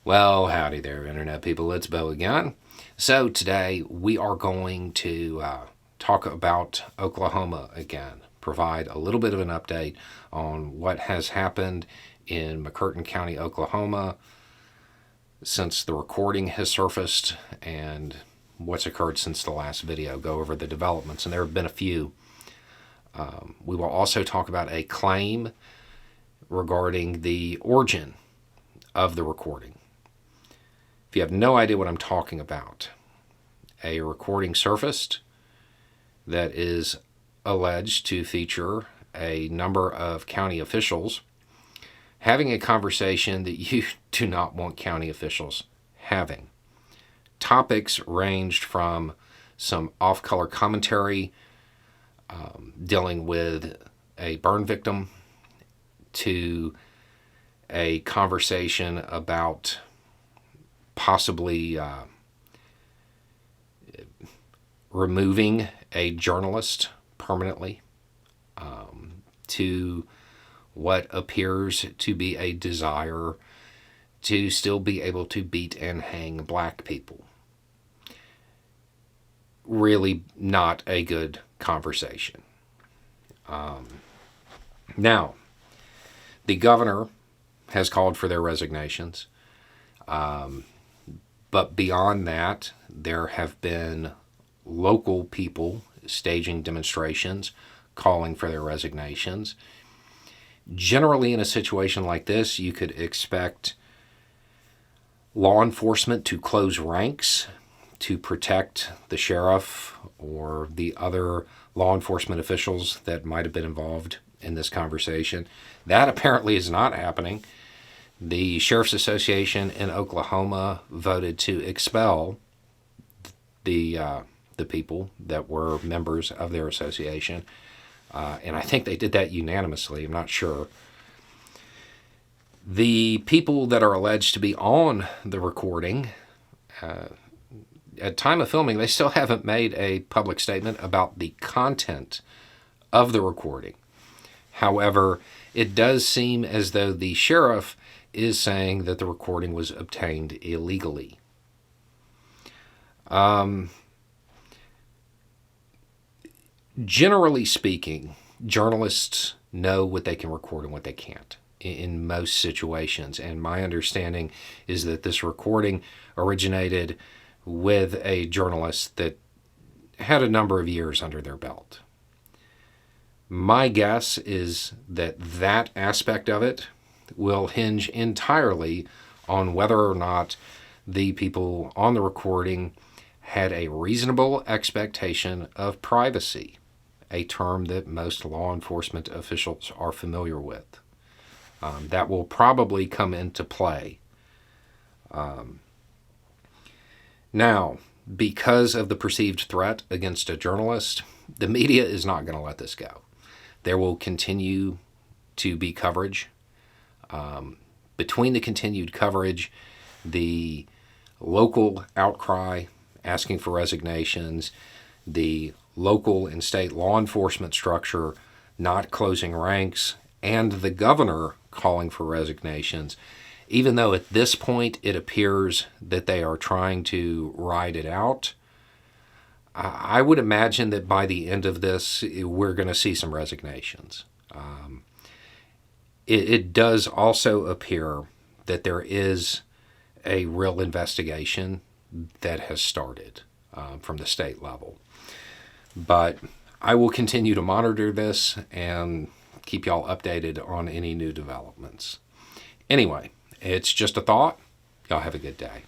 Well, howdy there, Internet people. It's Bo again. So today we are going to talk about Oklahoma again, provide a little bit of an update on what has happened in McCurtain County, Oklahoma since the recording has surfaced and what's occurred since the last video. Go over the developments, and there have been a few. We will also talk about a claim regarding the origin of the recording. If you have no idea what I'm talking about, a recording surfaced that is alleged to feature a number of county officials having a conversation that you do not want county officials having. Topics ranged from some off-color commentary dealing with a burn victim to a conversation about possibly removing a journalist permanently, to what appears to be a desire to still be able to beat and hang black people. Really not a good conversation. Now, the governor has called for their resignations. But beyond that, there have been local people staging demonstrations, calling for their resignations. Generally, in a situation like this, you could expect law enforcement to close ranks to protect the sheriff or the other law enforcement officials that might have been involved in this conversation. That apparently is not happening. The Sheriff's Association in Oklahoma voted to expel the people that were members of their association. And I think they did that unanimously. I'm not sure. The people that are alleged to be on the recording, at time of filming, they still haven't made a public statement about the content of the recording. However, it does seem as though the sheriff is saying that the recording was obtained illegally. Generally speaking, journalists know what they can record and what they can't in most situations. And my understanding is that this recording originated with a journalist that had a number of years under their belt. My guess is that that aspect of it will hinge entirely on whether or not the people on the recording had a reasonable expectation of privacy, a term that most law enforcement officials are familiar with. That will probably come into play. Now, because of the perceived threat against a journalist, the media is not going to let this go. There will continue to be coverage. Between the continued coverage, the local outcry asking for resignations, the local and state law enforcement structure not closing ranks, and the governor calling for resignations, even though at this point it appears that they are trying to ride it out, I would imagine that by the end of this, we're going to see some resignations. It does also appear that there is a real investigation that has started from the state level. But I will continue to monitor this and keep y'all updated on any new developments. Anyway, it's just a thought. Y'all have a good day.